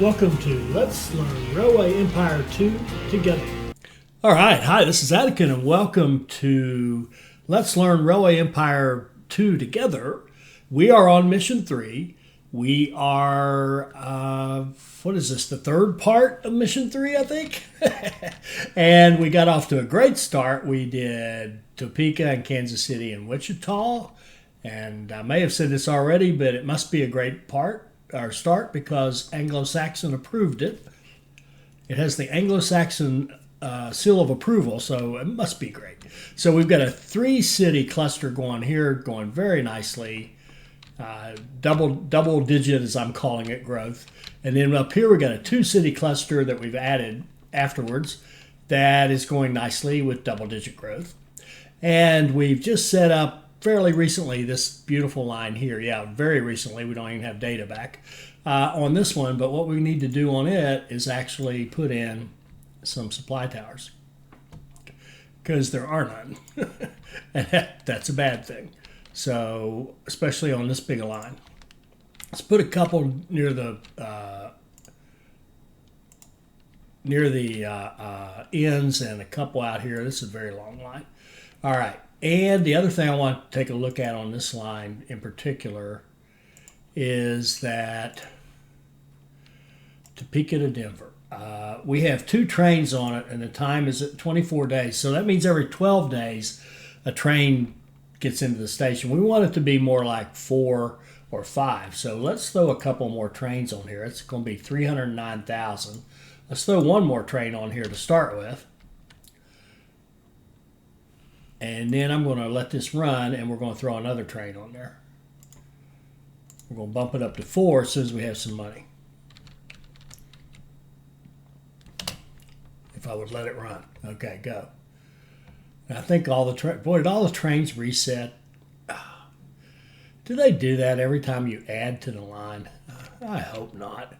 Welcome to Let's Learn Railway Empire 2 together. All right, hi, this is Attican, and welcome to Let's Learn Railway Empire 2 together. We are on Mission 3. We are, what is this, the third part of Mission 3, I think? And we got off to a great start. We did Topeka and Kansas City and Wichita. And I may have said this already, but it must be a great start because Anglo-Saxon approved it. It has the Anglo-Saxon seal of approval, so it must be great. So we've got a 3-city cluster going here, going very nicely. Double digit, as I'm calling it, growth. And then up here we got a 2-city cluster that we've added afterwards that is going nicely with double-digit growth. And we've just set up fairly recently this beautiful line here. Yeah, very recently. We don't even have data back on this one, but what we need to do on it is actually put in some supply towers because there are none. And that's a bad thing. So, especially on this big a line. Let's put a couple near the ends and a couple out here. This is a very long line. All right. And the other thing I want to take a look at on this line in particular is that Topeka to Denver. We have 2 trains on it, and the time is at 24 days. So that means every 12 days a train gets into the station. We want it to be more like 4 or 5. So let's throw a couple more trains on here. It's going to be 309,000. Let's throw one more train on here to start with. And then I'm going to let this run, and we're going to throw another train on there. We're going to bump it up to 4 as soon as we have some money. If I would let it run. Okay, go. And I think all the trains reset. Do they do that every time you add to the line? I hope not.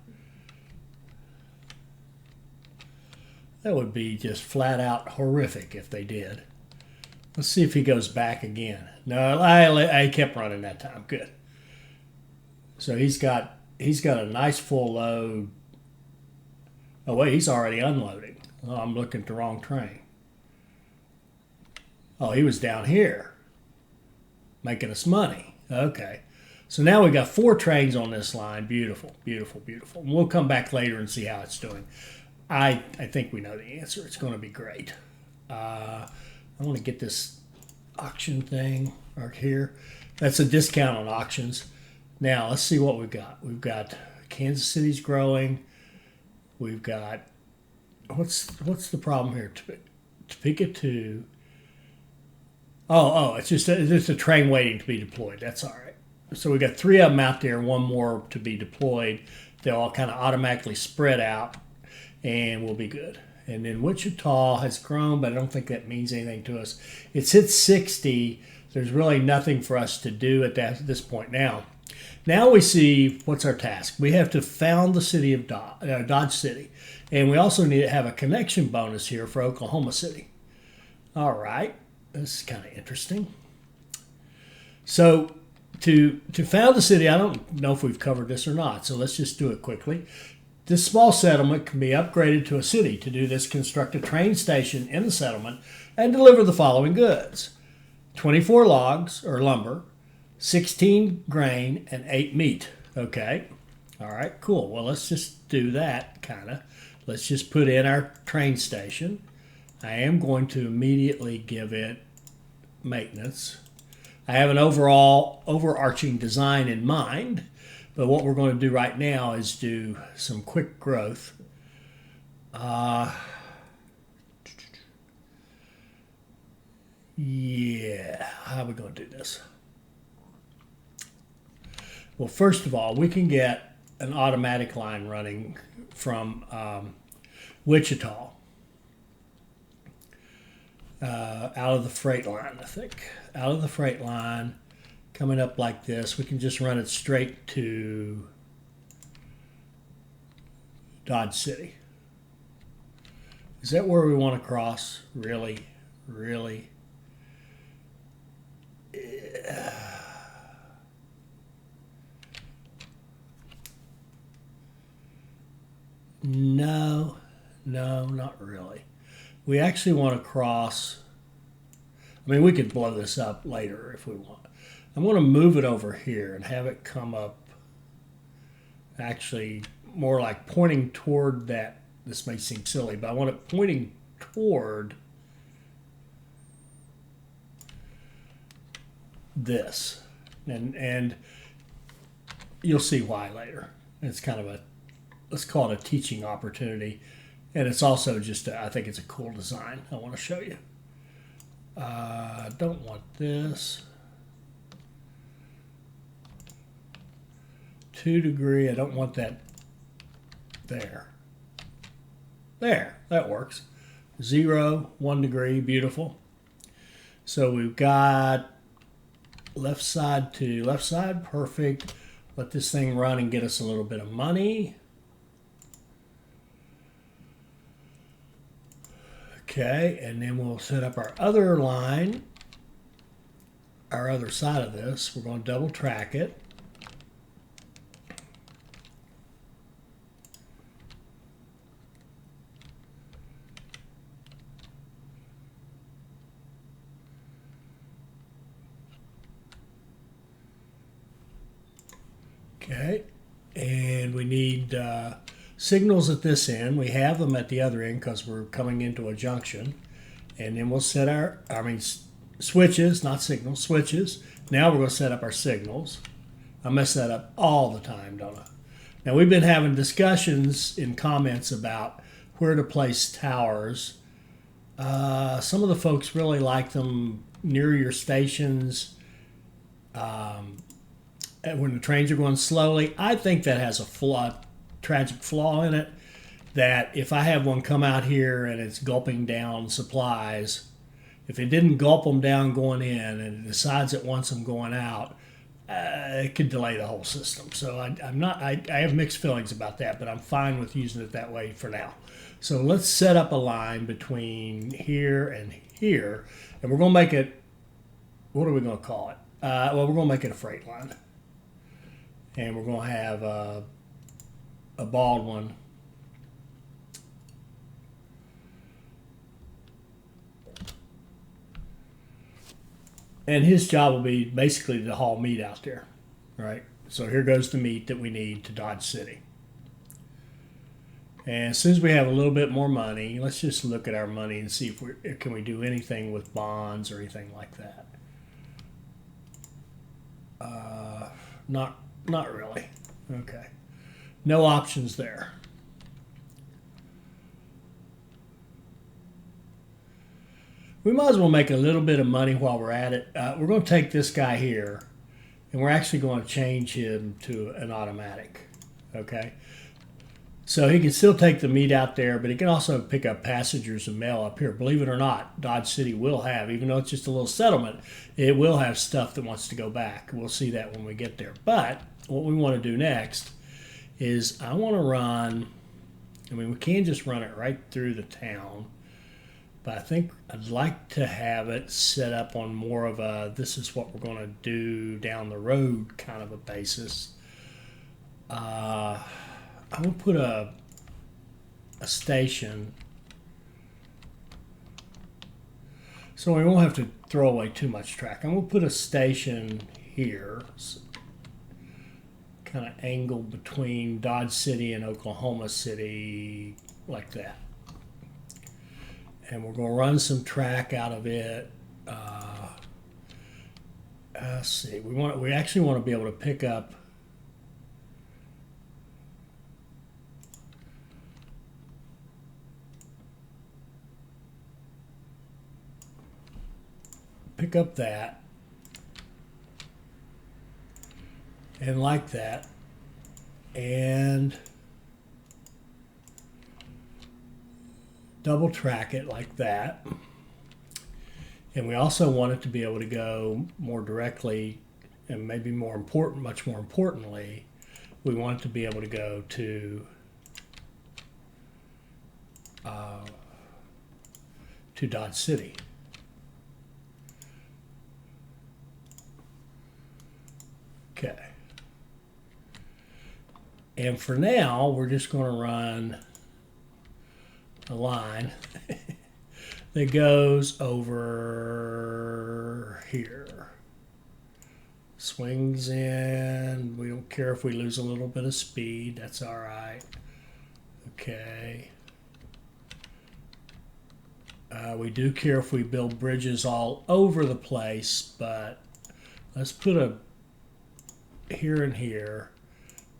That would be just flat out horrific if they did. Let's see if he goes back again. No, I kept running that time. Good. So he's got a nice full load. Oh wait, he's already unloading. Oh, I'm looking at the wrong train. Oh, he was down here making us money. Okay. So now we got 4 trains on this line. Beautiful, beautiful, beautiful. And we'll come back later and see how it's doing. I think we know the answer. It's going to be great. I want to get this auction thing right here. That's a discount on auctions. Now, let's see what we've got. We've got Kansas City's growing. We've got, what's the problem here? Topeka to, it's just a train waiting to be deployed. That's all right. So we've got 3 of them out there, 1 more to be deployed. They'll all kind of automatically spread out, and we'll be good. And then Wichita has grown, but I don't think that means anything to us. It's hit 60. There's really nothing for us to do at this point now. Now we see, what's our task? We have to found the city of Dodge City. And we also need to have a connection bonus here for Oklahoma City. All right. This is kind of interesting. So to found the city, I don't know if we've covered this or not, so let's just do it quickly. This small settlement can be upgraded to a city. To do this, construct a train station in the settlement and deliver the following goods: 24 logs or lumber, 16 grain, and 8 meat. Okay. All right, cool. Well, let's just do that, kind of. Let's just put in our train station. I am going to immediately give it maintenance. I have an overarching design in mind. But what we're going to do right now is do some quick growth. Yeah, how are we going to do this? Well, first of all, we can get an automatic line running from Wichita out of the freight line, I think. Out of the freight line. Coming up like this, we can just run it straight to Dodge City. Is that where we want to cross? Really? Really? No, no, not really. We actually want to cross. I mean, we could blow this up later if we want. I'm going to move it over here and have it come up actually more like pointing toward that. This may seem silly, but I want it pointing toward this. And you'll see why later. It's kind of a, let's call it a teaching opportunity. And it's also just, I think it's a cool design I want to show you. I don't want this. 2 degree, I don't want that there. There, that works. 0, 1 degree, beautiful. So we've got left side to left side, perfect. Let this thing run and get us a little bit of money. Okay, and then we'll set up our other line, our other side of this. We're going to double track it. Okay, and we need signals at this end. We have them at the other end because we're coming into a junction. And then we'll set our, switches, not signals, switches. Now we're going to set up our signals. I mess that up all the time, don't I? Now we've been having discussions in comments about where to place towers. Some of the folks really like them near your stations. When the trains are going slowly, I think that has a tragic flaw in it, that if I have one come out here and it's gulping down supplies, if it didn't gulp them down going in and it decides it wants them going out, it could delay the whole system. So I have mixed feelings about that, but I'm fine with using it that way for now. So let's set up a line between here and here, and we're going to make it, what are we going to call it? Well, we're going to make it a freight line. And we're going to have a bald one. And his job will be basically to haul meat out there, right? So here goes the meat that we need to Dodge City. And as soon as we have a little bit more money, let's just look at our money and see if can we do anything with bonds or anything like that. Not really. Okay. No options there. We might as well make a little bit of money while we're at it. We're going to take this guy here, and we're actually going to change him to an automatic. Okay. So he can still take the meat out there, but he can also pick up passengers and mail up here. Believe it or not, Dodge City will have, even though it's just a little settlement, it will have stuff that wants to go back. We'll see that when we get there. But what we want to do next is I want to run, we can just run it right through the town, but I think I'd like to have it set up on more of a, this is what we're going to do down the road kind of a basis. I'm going to put a station so we won't have to throw away too much track. I'm going to put a station here, kind of angled between Dodge City and Oklahoma City, like that. And we're going to run some track out of it. Let's see. We actually want to be able to pick up that and like that, and double track it like that. And we also want it to be able to go more directly, and maybe more important, much more importantly, we want it to be able to go to Dodge City. Okay. And for now, we're just going to run a line that goes over here. Swings in. We don't care if we lose a little bit of speed. That's all right. Okay. We do care if we build bridges all over the place, but let's put a here and here.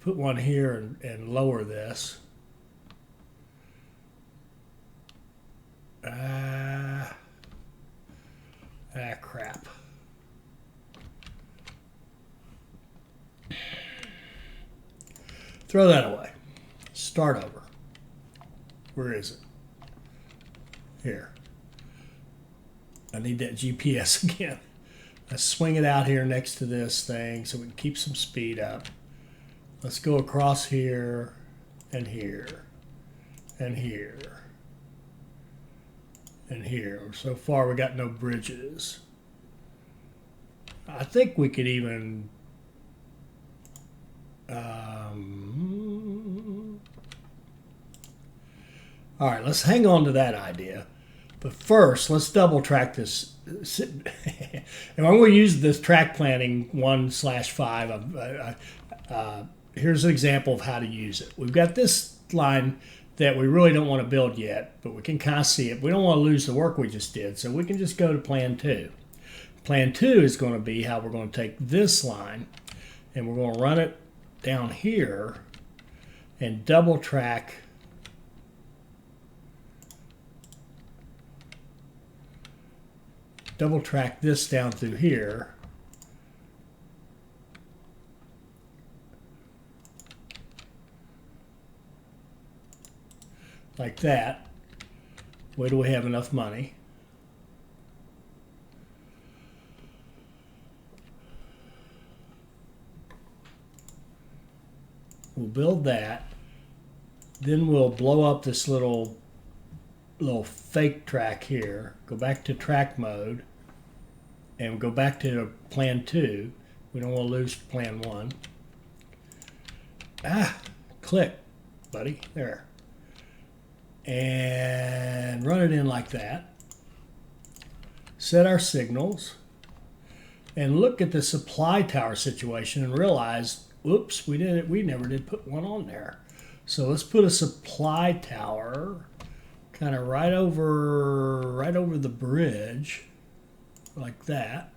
Put one here and lower this. Crap. Throw that away. Start over. Where is it? Here. I need that GPS again. Let's swing it out here next to this thing so we can keep some speed up. Let's go across here and here and here and here. So far we got no bridges. I think we could even all right, let's hang on to that idea. But first, let's double track this. And I'm going to use this track planning 1/5. Here's an example of how to use it. We've got this line that we really don't want to build yet, but we can kind of see it. We don't want to lose the work we just did, so we can just go to plan 2. Plan 2 is going to be how we're going to take this line and we're going to run it down here and double track this down through here. Like that. Where do we have enough money? We'll build that. Then we'll blow up this little fake track here. Go back to track mode. And go back to plan 2. We don't want to lose plan 1. Click, buddy. There. And run it in like that. Set our signals. And look at the supply tower situation and realize, whoops, we never did put one on there. So let's put a supply tower kind of right over the bridge. Like that.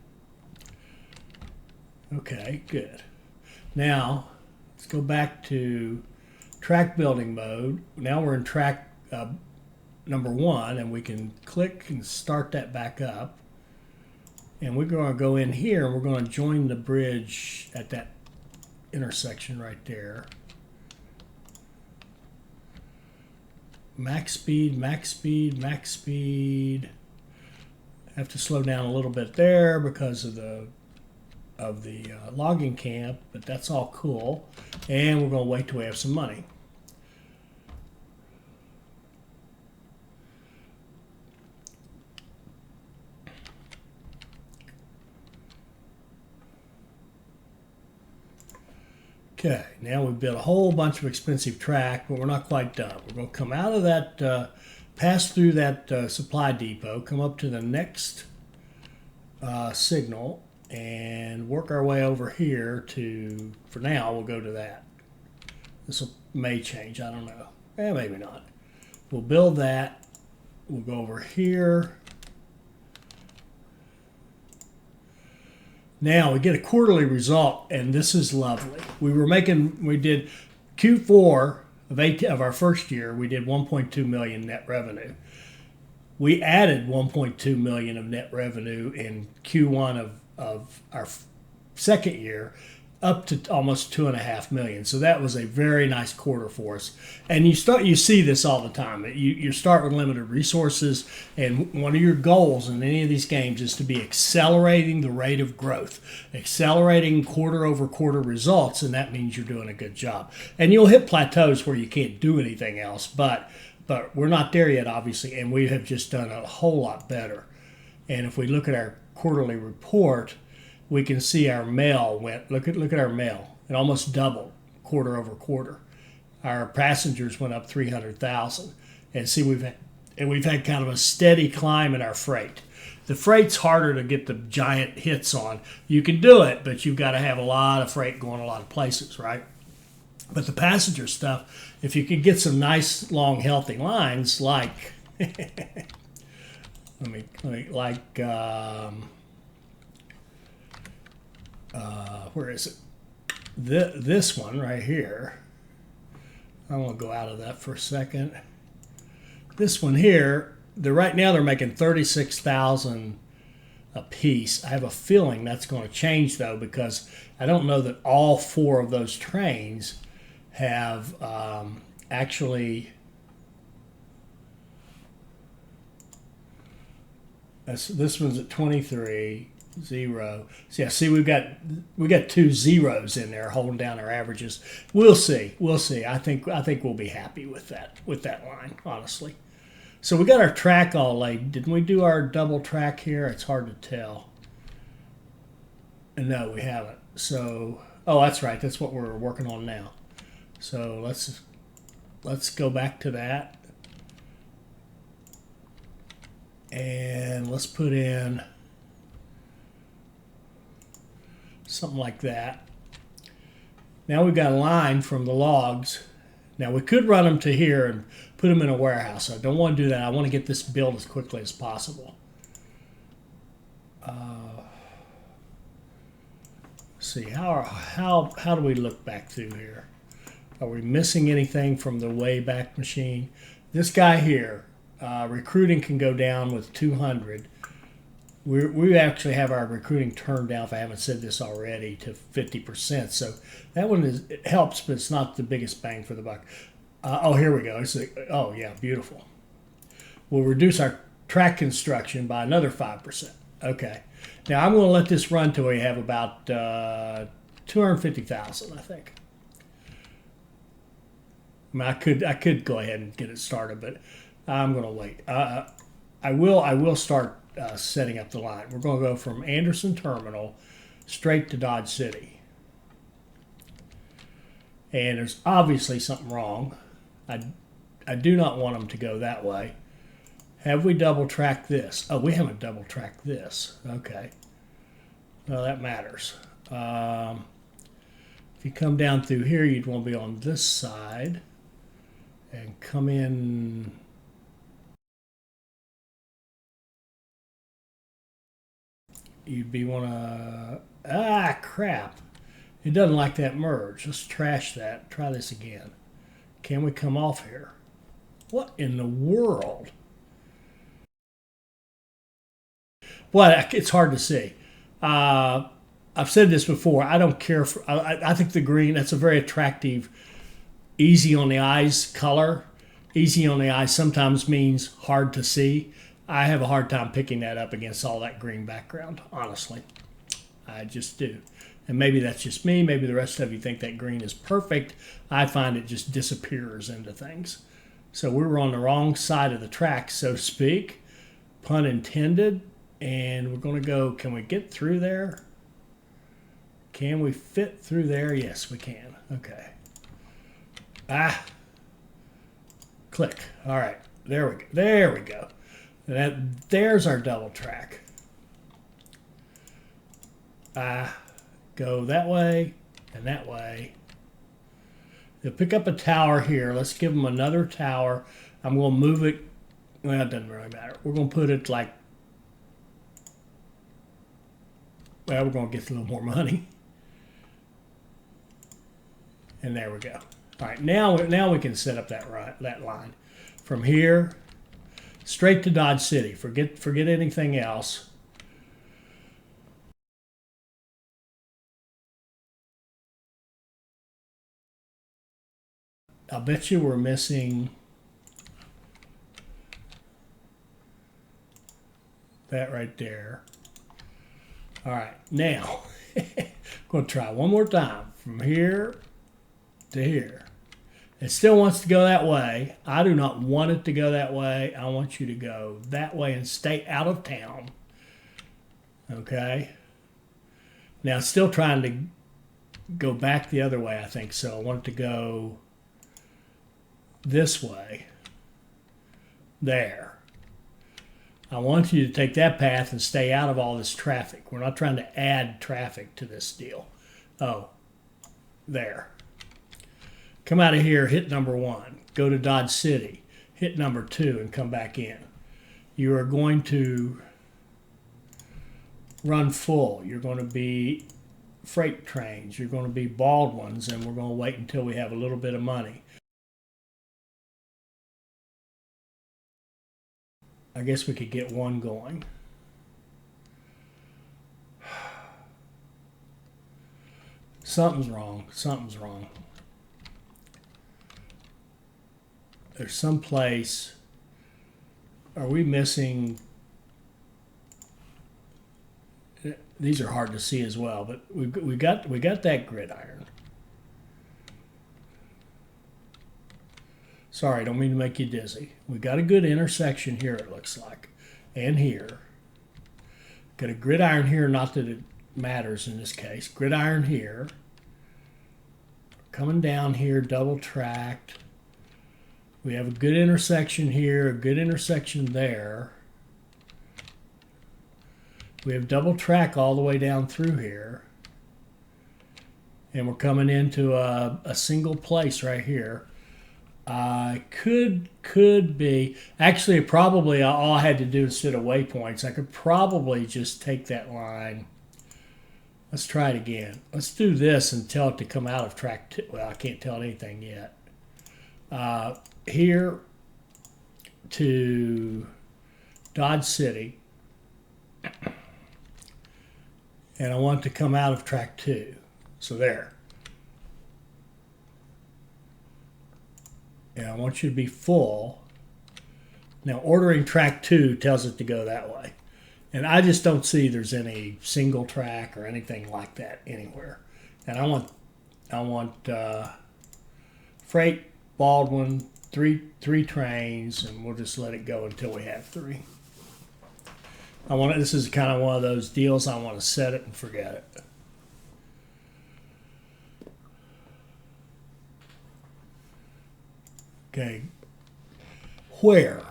Okay, good. Now, let's go back to track building mode. Now we're in track number 1, and we can click and start that back up. And we're going to go in here, and we're going to join the bridge at that intersection right there. Max speed, max speed, max speed. Have to slow down a little bit there because of the logging camp, but that's all cool. And we're going to wait till we have some money. Okay, now we've built a whole bunch of expensive track, but we're not quite done. We're going to come out of that, pass through that supply depot, come up to the next signal, and work our way over here to, for now, we'll go to that. This may change, I don't know. Maybe not. We'll build that. We'll go over here. Now we get a quarterly result, and this is lovely. We did Q4 of our first year, we did 1.2 million net revenue. We added 1.2 million of net revenue in Q1 of our second year, up to almost 2.5 million. So that was a very nice quarter for us. And you see this all the time. You start with limited resources, and one of your goals in any of these games is to be accelerating the rate of growth, accelerating quarter over quarter results, and that means you're doing a good job. And you'll hit plateaus where you can't do anything else, but we're not there yet, obviously, and we have just done a whole lot better. And if we look at our quarterly report, we can see our mail went, look at our mail. It almost doubled quarter over quarter. Our passengers went up 300,000. And see, we've had kind of a steady climb in our freight. The freight's harder to get the giant hits on. You can do it, but you've got to have a lot of freight going a lot of places, right? But the passenger stuff, if you could get some nice, long, healthy lines, like, where is it? This one right here. I want to go out of that for a second. This one here, right now they're making 36,000 a piece. I have a feeling that's going to change though, because I don't know that all 4 of those trains have actually. This one's at 23. 0. So yeah, see, we got 2 zeros in there holding down our averages. We'll see. I think we'll be happy with that line, honestly. So we got our track all laid. Didn't we do our double track here? It's hard to tell. No, we haven't. So, oh, that's right. That's what we're working on now. So let's go back to that. And let's put in something like that. Now we've got a line from the logs. Now we could run them to here and put them in a warehouse. I don't want to do that. I want to get this built as quickly as possible. See, how do we look back through here? Are we missing anything from the way back machine? This guy here, recruiting can go down with 200. We actually have our recruiting turned down, if I haven't said this already, to 50%. So that one it helps, but it's not the biggest bang for the buck. Oh, here we go. Oh, yeah, beautiful. We'll reduce our track construction by another 5%. Okay. Now I'm going to let this run till we have about 250,000, I think. I mean, I could go ahead and get it started, but I'm going to wait. I will start setting up the line. We're going to go from Anderson Terminal straight to Dodge City. And there's obviously something wrong. I do not want them to go that way. Have we double tracked this? Oh, we haven't double tracked this. Okay. Well, that matters. If you come down through here, you'd want to be on this side and come in. You'd be crap. It doesn't like that merge. Let's trash that. Try this again. Can we come off here? What in the world? Well, it's hard to see. I've said this before. I don't care for. I think the green. That's a very attractive, easy on the eyes color. Easy on the eyes sometimes means hard to see. I have a hard time picking that up against all that green background. Honestly, I just do. And maybe that's just me. Maybe the rest of you think that green is perfect. I find it just disappears into things. So we were on the wrong side of the track, so to speak. Pun intended. And we're going to go, can we get through there? Can we fit through there? Yes, we can. Okay. Click. All right. There we go. There we go. There's our double track. Go that way and that way. They'll pick up a tower here. Let's give them another tower. I'm going to move it. Well, it doesn't really matter. We're going to put it like, well, we're going to get a little more money. And there we go. All right, now we can set up that line. From here, straight to Dodge City. Forget anything else. I'll bet you we're missing that right there. All right, now I'm going to try one more time from here to here. It still wants to go that way. I do not want it to go that way. I want you to go that way and stay out of town. Okay. Now it's still trying to go back the other way, I think. So I want it to go this way. there. I want you to take that path and stay out of all this traffic. We're not trying to add traffic to this deal. Oh, there. Come out of here, hit number 1. Go to Dodge City, hit number 2, and come back in. You are going to run full. You're going to be freight trains. You're going to be Baldwins, and we're going to wait until we have a little bit of money. I guess we could get one going. Something's wrong. Something's wrong. There's some place. Are we missing? These are hard to see as well, but we got that gridiron. Sorry, don't mean to make you dizzy. We got a good intersection here, it looks like, and here. Got a gridiron here, not that it matters in this case. Gridiron here. Coming down here, double tracked. We have a good intersection here, a good intersection there. We have double track all the way down through here. And we're coming into a single place right here. Could be, actually probably all I had to do instead of waypoints, I could probably just take that line. Let's try it again. Let's do this and tell it to come out of track 2. Well, I can't tell anything yet. Here to Dodge City. And I want it to come out of track 2. So there. And I want you to be full. Now, ordering track 2 tells it to go that way. And I just don't see there's any single track or anything like that anywhere. And I want freight, Baldwin, three trains, and we'll just let it go until we have 3. This is kind of one of those deals I want to set it and forget it. Okay, where?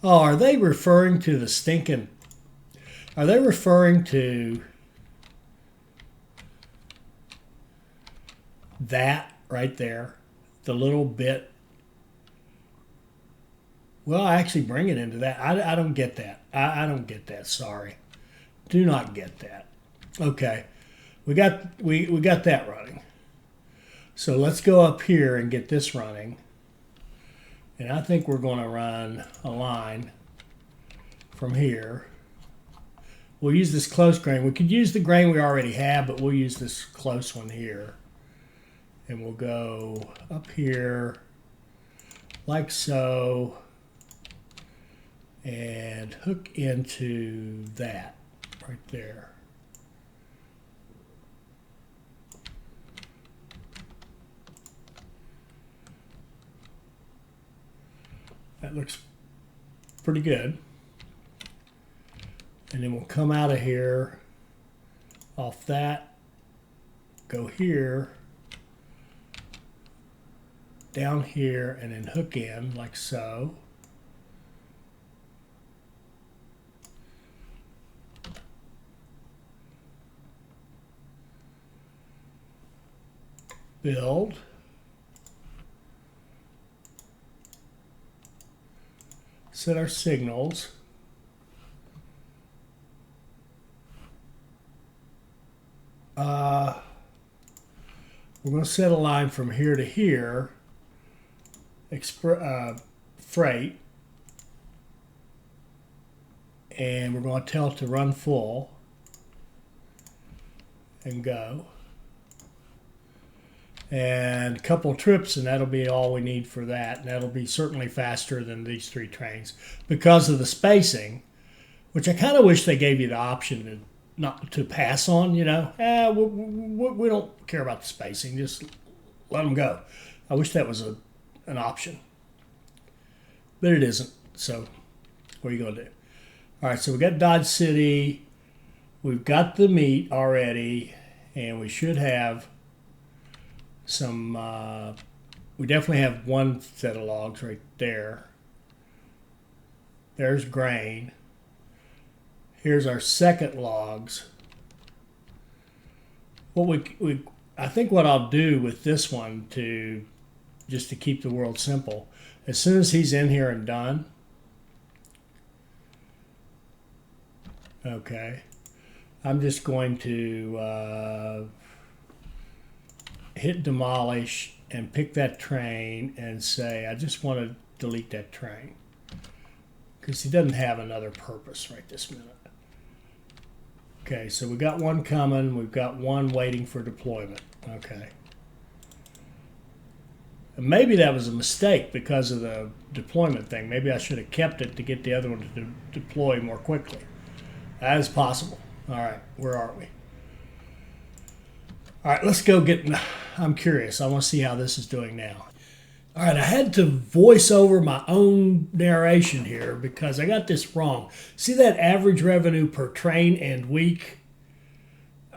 Oh, are they referring to the stinking, are they referring to that right there? The little bit? Well, I actually bring it into that. I don't get that. I don't get that, sorry. Do not get that. Okay, we got that running. So let's go up here and get this running. And I think we're going to run a line from here. We'll use this close grain. We could use the grain we already have, but we'll use this close one here. And we'll go up here like so and hook into that right there. That looks pretty good. And then we'll come out of here, off that, go here, down here, and then hook in like so. Build. Set our signals. We're going to set a line from here to here, freight, and we're going to tell it to run full and go. And a couple trips, and that'll be all we need for that. And that'll be certainly faster than these 3 trains because of the spacing, which I kind of wish they gave you the option to not to pass on. You know, we don't care about the spacing; just let them go. I wish that was an option, but it isn't. So, what are you going to do? All right, so we got Dodge City, we've got the meat already, and we should have some we definitely have one set of logs right there. There's grain. Here's our second logs. What I think what I'll do with this one just to keep the world simple, as soon as he's in here and done, okay, I'm just going to hit demolish and pick that train and say I just want to delete that train because he doesn't have another purpose right this minute. Okay, so we got one coming, we've got one waiting for deployment. Okay. And maybe that was a mistake because of the deployment thing. Maybe I should have kept it to get the other one to deploy more quickly. That is possible. All right, where are we? All right, let's go get, I'm curious. I want to see how this is doing now. All right, I had to voice over my own narration here because I got this wrong. See that average revenue per train and week?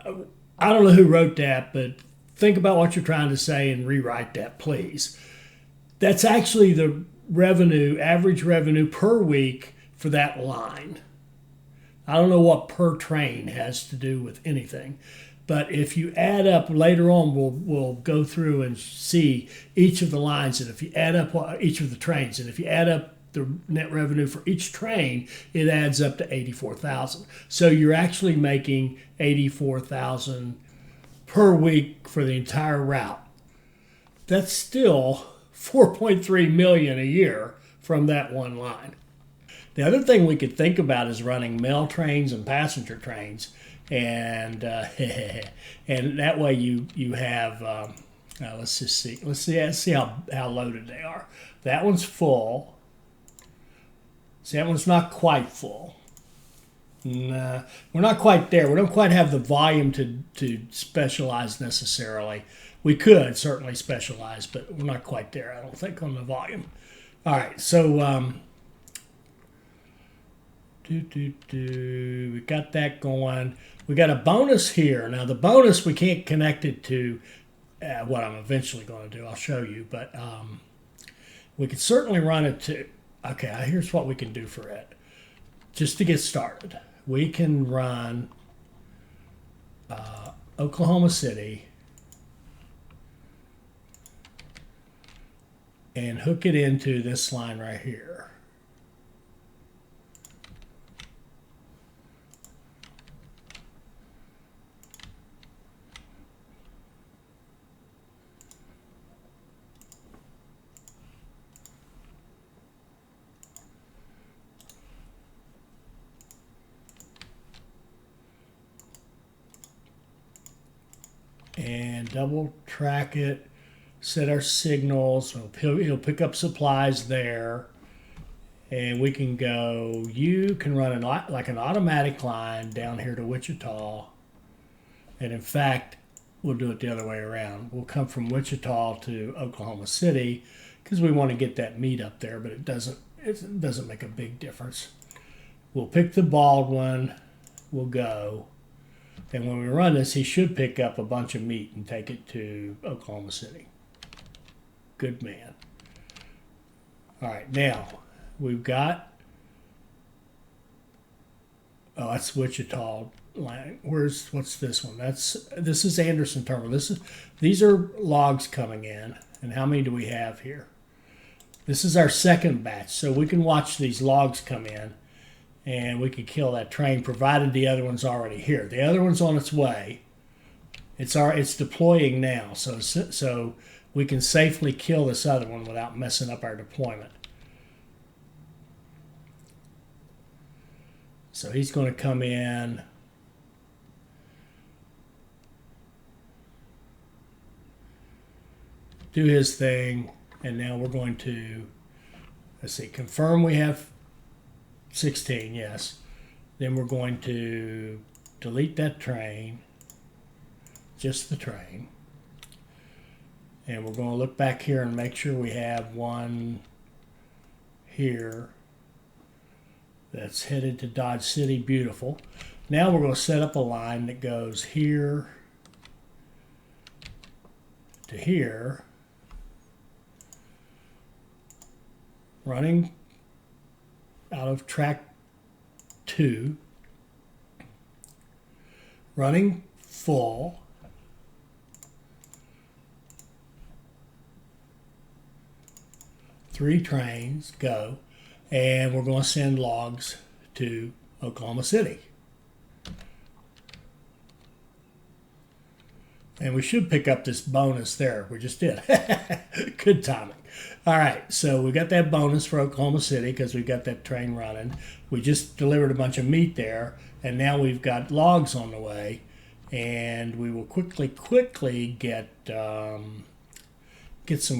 I don't know who wrote that, but think about what you're trying to say and rewrite that, please. That's actually the revenue, average revenue per week for that line. I don't know what per train has to do with anything. But if you add up later on, we'll go through and see each of the lines. And if you add up each of the trains, and if you add up the net revenue for each train, it adds up to $84,000. So you're actually making $84,000 per week for the entire route. That's still $4.3 million a year from that one line. The other thing we could think about is running mail trains and passenger trains. And and that way you have let's see how loaded they are. That one's full. See, that one's not quite full. Nah, we're not quite there. We don't quite have the volume to specialize necessarily. We could certainly specialize, but we're not quite there, I don't think, on the volume. All right, so we got that going. We got a bonus here. Now the bonus we can't connect it to what I'm eventually going to do. I'll show you, but we could certainly run it to. Okay, here's what we can do for it. Just to get started, we can run Oklahoma City and hook it into this line right here. And double track it, set our signals. He'll pick up supplies there, and we can go. You can run like an automatic line down here to Wichita, and in fact, we'll do it the other way around. We'll come from Wichita to Oklahoma City because we want to get that meat up there, but it doesn't make a big difference. We'll pick the bald one. We'll go. And when we run this, he should pick up a bunch of meat and take it to Oklahoma City. Good man. All right, now we've got. Oh, that's Wichita line. What's this one? This is Anderson Terminal. These are logs coming in, and how many do we have here? This is our second batch, so we can watch these logs come in. And we could kill that train, provided the other one's already here. The other one's on its way. It's deploying now, so we can safely kill this other one without messing up our deployment. So he's going to come in. Do his thing, and now we're going to, let's see, confirm we have 16, yes. Then we're going to delete that train, just the train. And we're going to look back here and make sure we have one here that's headed to Dodge City. Beautiful. Now we're going to set up a line that goes here to here running out of track 2, running full, three trains, go, and we're going to send logs to Oklahoma City. And we should pick up this bonus there. We just did. Good timing. All right, so we got that bonus for Oklahoma City because we got that train running. We just delivered a bunch of meat there, and now we've got logs on the way. And we will quickly get some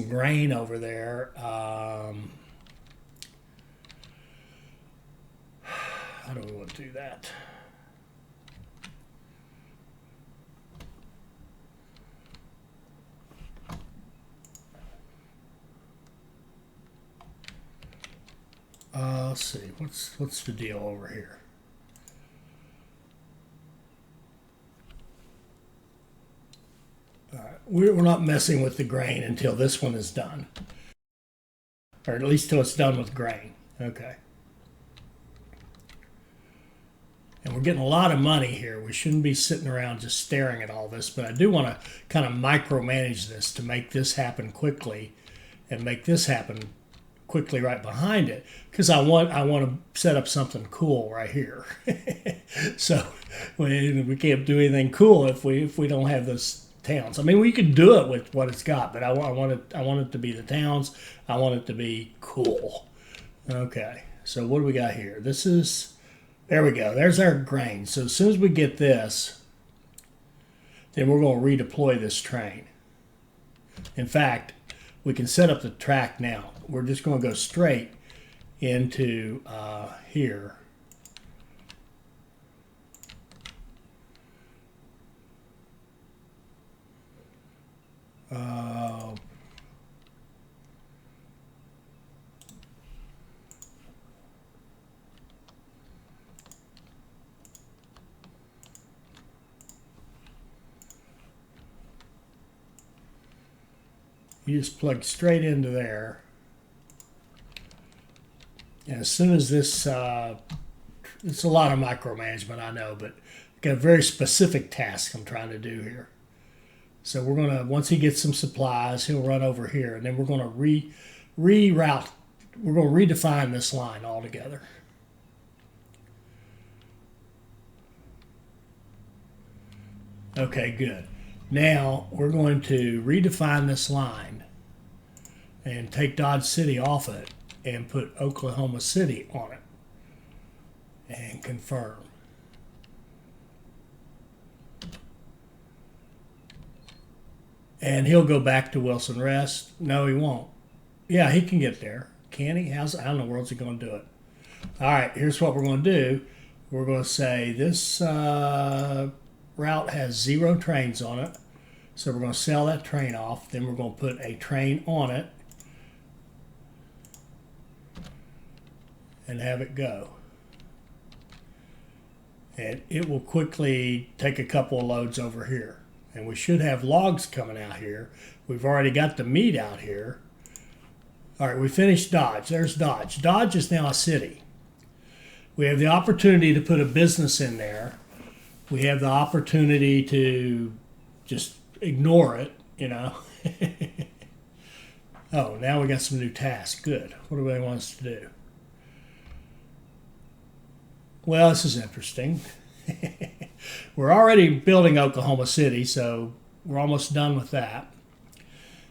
grain over there. How do we want to do that? Let's see. What's the deal over here? All right, we're not messing with the grain until this one is done, or at least till it's done with grain. Okay. And we're getting a lot of money here. We shouldn't be sitting around just staring at all this, but I do want to kind of micromanage this to make this happen quickly and make this happen quickly right behind it, because I want to set up something cool right here. So we can't do anything cool if we don't have those towns. I mean, we could do it with what it's got, but I want it to be the towns. I want it to be cool. Okay, so what do we got here? There we go. There's our grain. So as soon as we get this, then we're going to redeploy this train. In fact, we can set up the track now. We're just going to go straight into here. You just plug straight into there. And as soon as this, it's a lot of micromanagement, I know, but I've got a very specific task I'm trying to do here. So we're going to, once he gets some supplies, he'll run over here, and then we're going to reroute, we're going to redefine this line altogether. Okay, good. Now we're going to redefine this line and take Dodge City off it and put Oklahoma City on it and confirm. And he'll go back to Wilson Rest. No, he won't. Yeah, he can get there. Can he? How in the world is he going to do it? All right, here's what we're going to do. We're going to say this route has 0 trains on it. So we're going to sell that train off. Then we're going to put a train on it and have it go. And it will quickly take a couple of loads over here. And we should have logs coming out here. We've already got the meat out here. All right, we finished Dodge. There's Dodge. Dodge is now a city. We have the opportunity to put a business in there. We have the opportunity to just ignore it, you know. Oh, now we got some new tasks. Good. What do they want us to do? Well, this is interesting. We're already building Oklahoma City, so we're almost done with that.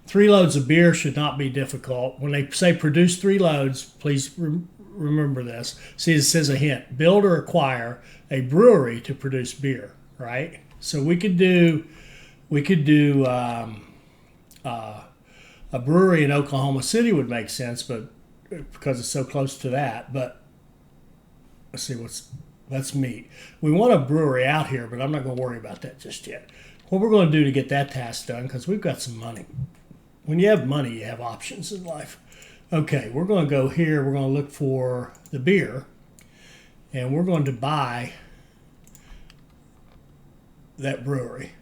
3 loads of beer should not be difficult. When they say produce 3 loads, please remember this. See, it says a hint. Build or acquire a brewery to produce beer, right? So we could do a brewery in Oklahoma City would make sense, but because it's so close to that. But let's see let's meet. We want a brewery out here, but I'm not going to worry about that just yet. What we're going to do to get that task done, because we've got some money. When you have money, you have options in life. Okay, we're going to go here. We're going to look for the beer, and we're going to buy that brewery.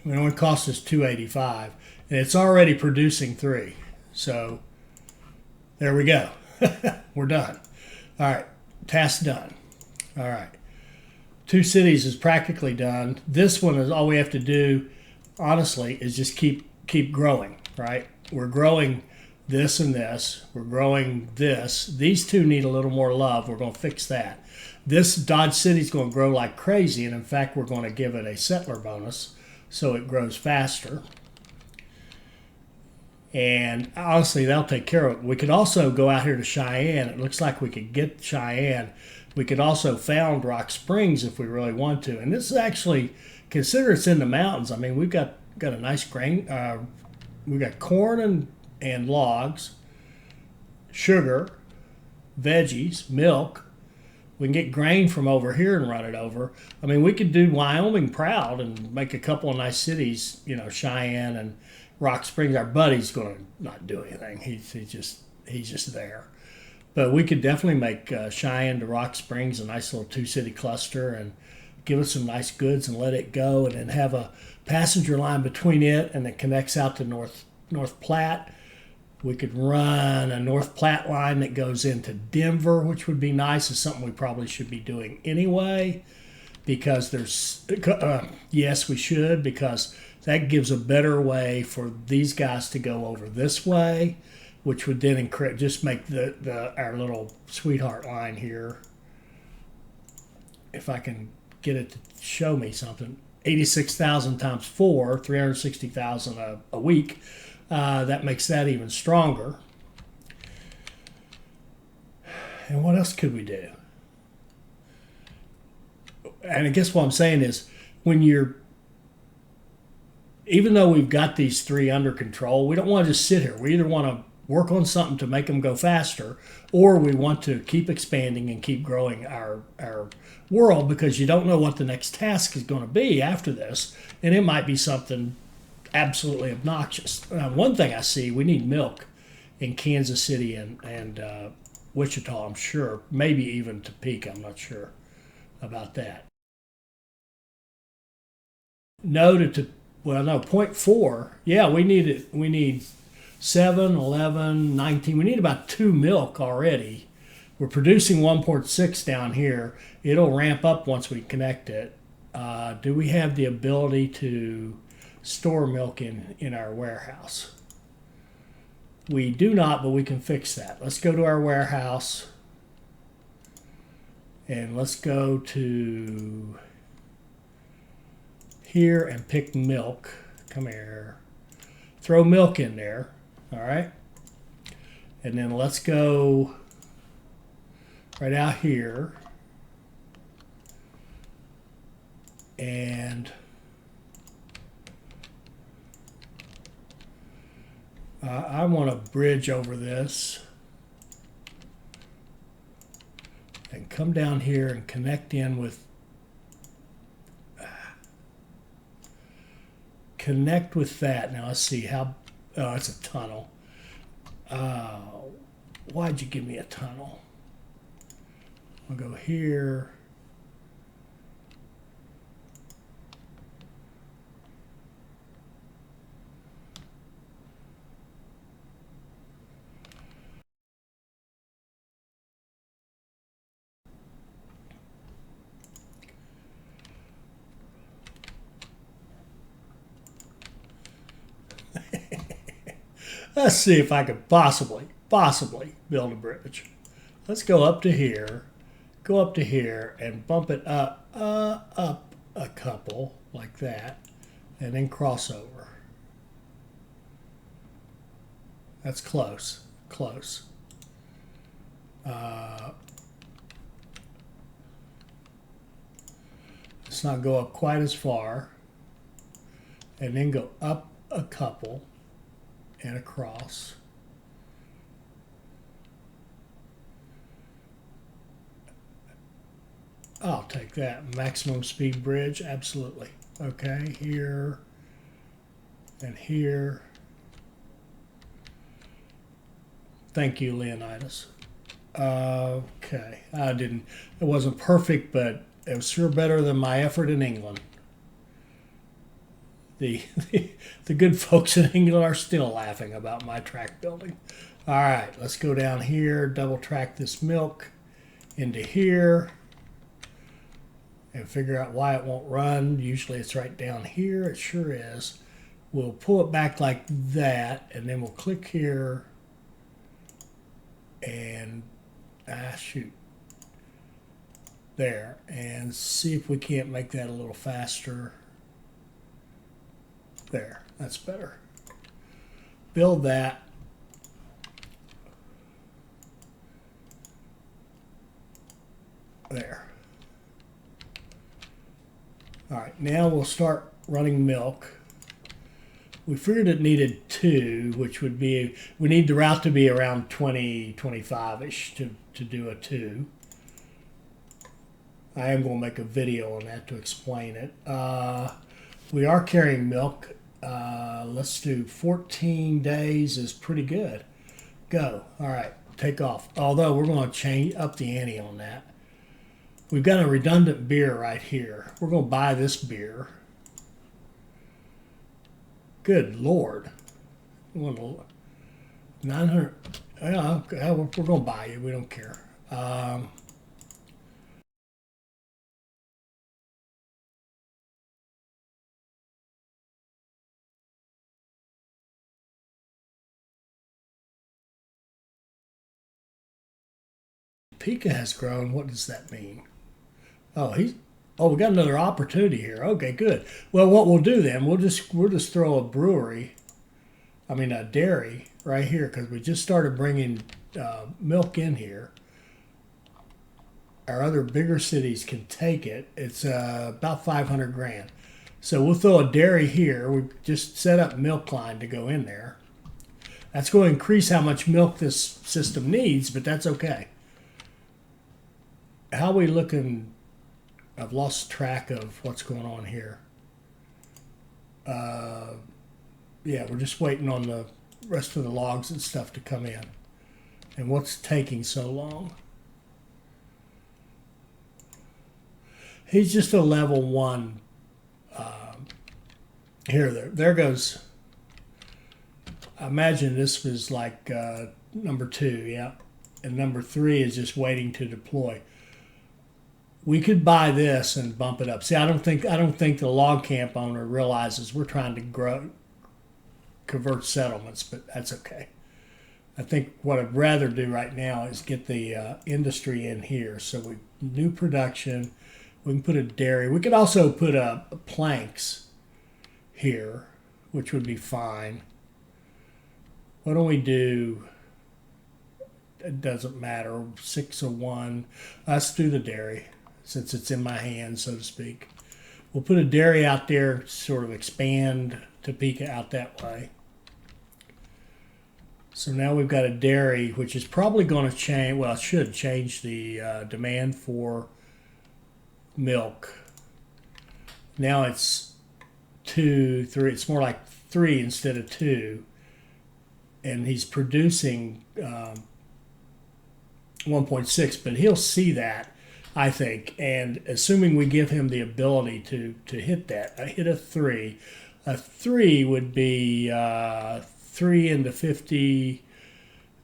It only cost us $285, and it's already producing 3. So there we go. We're done. All right, task done. All right, 2 cities is practically done. This one is all we have to do, honestly, is just keep growing. Right, we're growing this and this. We're growing this. These 2 need a little more love. We're going to fix that. This Dodge City is going to grow like crazy, and in fact, we're going to give it a settler bonus so it grows faster. And honestly, they'll take care of it. We could also go out here to Cheyenne. It looks like we could get Cheyenne. We could also found Rock Springs if we really want to. And this is actually, consider it's in the mountains. I mean, we've got a nice grain. We've got corn and logs, sugar, veggies, milk. We can get grain from over here and run it over. I mean, we could do Wyoming proud and make a couple of nice cities, Cheyenne and Rock Springs. Our buddy's going to not do anything. He's just there. But we could definitely make Cheyenne to Rock Springs a nice little 2-city cluster and give it some nice goods and let it go, and then have a passenger line between it and it connects out to North Platte. We could run a North Platte line that goes into Denver, which would be nice. It's something we probably should be doing anyway, because yes, we should, because that gives a better way for these guys to go over this way, which would then just make our little sweetheart line here, if I can get it to show me something, 86,000 times 4, 360,000 a week. That makes that even stronger. And what else could we do? And I guess what I'm saying is, even though we've got these 3 under control, we don't want to just sit here. We either want to work on something to make them go faster, or we want to keep expanding and keep growing our world, because you don't know what the next task is going to be after this, and it might be something absolutely obnoxious. One thing I see, we need milk in Kansas City and Wichita, I'm sure. Maybe even Topeka, I'm not sure about that. No, 0.4. Yeah, we need 7, 11, 19. We need about 2 milk already. We're producing 1.6 down here. It'll ramp up once we connect it. Do we have the ability to store milk in our warehouse? We do not, but we can fix that. Let's go to our warehouse, and let's go to here and pick milk. Come here. Throw milk in there. All right. And then let's go right out here. And I want to bridge over this and come down here and connect in with that. Now let's see how. Oh, it's a tunnel. Why'd you give me a tunnel? I'll go here. Let's see if I could possibly build a bridge. Let's go up to here, and bump it up a couple like that, and then cross over. That's close. Let's not go up quite as far, and then go up a couple and across. I'll take that. Maximum speed bridge, absolutely. Okay, here and here. Thank you, Leonidas. Okay, it wasn't perfect, but it was sure better than my effort in England. the the good folks in England are still laughing about my track building. All right, let's go down here, double track this milk into here and figure out why it won't run. Usually it's right down here. It sure is. We'll pull it back like that, and then we'll click here and shoot there, and see if we can't make that a little faster. There, that's better. Build that. There. All right, now we'll start running milk. We figured it needed 2, which would be, we need the route to be around 20, 25-ish to do a 2. I am going to make a video on that to explain it. We are carrying milk. Let's do 14 days is pretty good. Go. All right, take off. Although we're going to change up the ante on that. We've got a redundant beer right here. We're going to buy this beer. Good Lord. 900. Yeah, okay, we're going to buy you. We don't care. Topeka has grown. What does that mean? Oh, we got another opportunity here. Okay, good. Well, what we'll do then, we'll just throw a dairy right here, because we just started bringing milk in here. Our other bigger cities can take it. It's about 500 grand. So we'll throw a dairy here. We just set up milk line to go in there. That's going to increase how much milk this system needs, but that's okay. How are we looking? I've lost track of what's going on here. Yeah, we're just waiting on the rest of the logs and stuff to come in. And what's taking so long? He's just a level 1. There goes. I imagine this was like number 2, yeah. And number 3 is just waiting to deploy. We could buy this and bump it up. See, I don't think the log camp owner realizes we're trying to convert settlements, but that's okay. I think what I'd rather do right now is get the industry in here. So new production. We can put a dairy. We could also put planks here, which would be fine. Why don't we do? It doesn't matter. 6 of 1. Let's do the dairy, since it's in my hands, so to speak. We'll put a dairy out there, sort of expand Topeka out that way. So now we've got a dairy, which is probably going to change, well, it should change the demand for milk. Now it's 2, 3, it's more like 3 instead of 2. And he's producing 1.6, but he'll see that, I think, and assuming we give him the ability to hit that, hit a 3. A 3 would be 3 into 50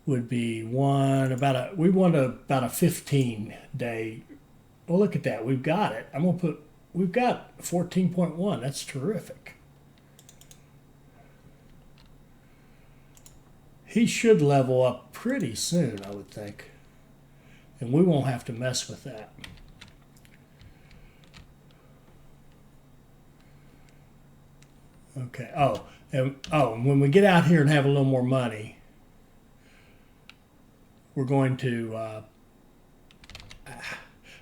would be 1. We want about a 15 day. Well, look at that. We've got it. We've got 14.1. That's terrific. He should level up pretty soon, I would think. And we won't have to mess with that. Okay. And when we get out here and have a little more money, we're going to.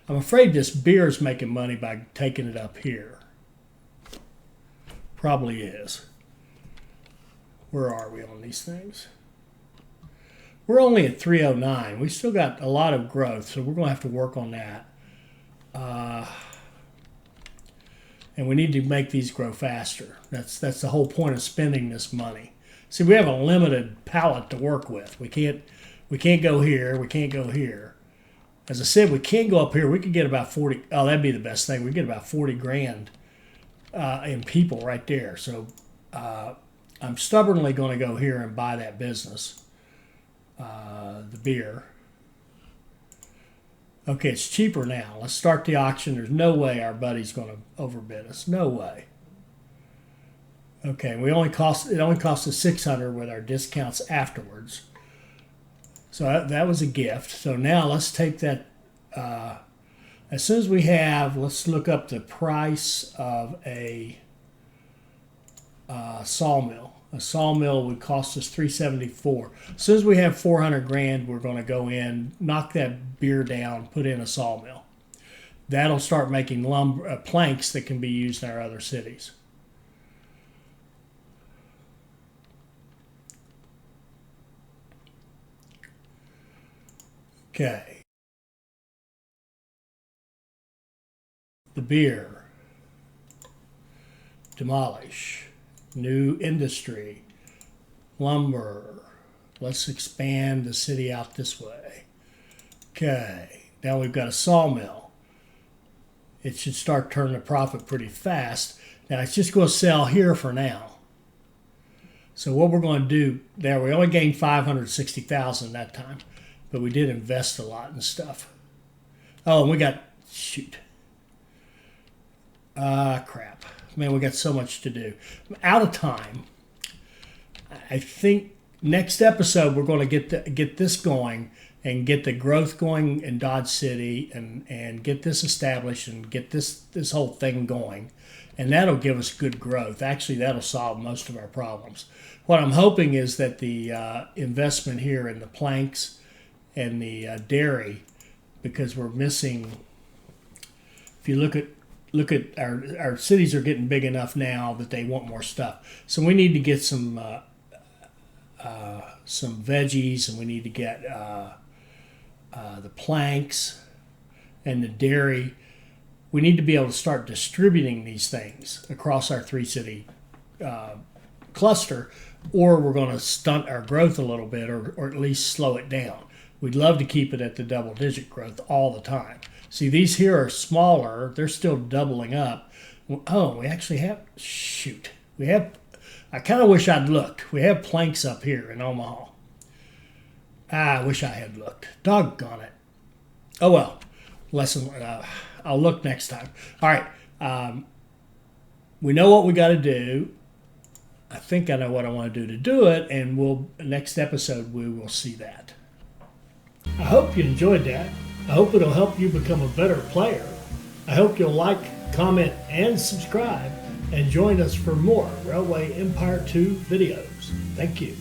I'm afraid this beer is making money by taking it up here. Probably is. Where are we on these things? We're only at 309. We still got a lot of growth, so we're going to have to work on that. And we need to make these grow faster. That's the whole point of spending this money. See, we have a limited palette to work with. We can't go here. We can't go here. As I said, we can't go up here. We could get about 40. Oh, that'd be the best thing. We get about 40 grand in people right there. So I'm stubbornly going to go here and buy that business, the beer. Okay, it's cheaper now. Let's start the auction. There's no way our buddy's going to overbid us. No way. Okay, it only cost us $600 with our discounts afterwards. So that was a gift. So now let's take that. As soon as we have, let's look up the price of a sawmill. A sawmill would cost us $374. As soon as we have 400 grand, we're going to go in, knock that beer down, put in a sawmill. That'll start making lumber planks that can be used in our other cities. Okay. The beer. Demolish. New industry, lumber. Let's expand the city out this way. Okay, now we've got a sawmill. It should start turning a profit pretty fast. Now it's just going to sell here for now. So what we're going to do there, we only gained $560,000 that time, but we did invest a lot in stuff. Oh, and we got, shoot. Crap. Man, we got so much to do. I'm out of time. I think next episode we're going to get this going and get the growth going in Dodge City and get this established and get this whole thing going. And that'll give us good growth. Actually, that'll solve most of our problems. What I'm hoping is that the investment here in the planks and the dairy, because we're missing, if you look at our cities are getting big enough now that they want more stuff. So we need to get some veggies, and we need to get the planks and the dairy. We need to be able to start distributing these things across our 3-city cluster, or we're going to stunt our growth a little bit, or at least slow it down. We'd love to keep it at the double-digit growth all the time. See, these here are smaller. They're still doubling up. Oh, we actually have, shoot. We have, I kind of wish I'd looked. We have planks up here in Omaha. I wish I had looked. Doggone it. Oh, well. I'll look next time. All right. We know what we got to do. I think I know what I want to do it, and next episode we will see that. I hope you enjoyed that. I hope it'll help you become a better player. I hope you'll like, comment, and subscribe, and join us for more Railway Empire 2 videos. Thank you.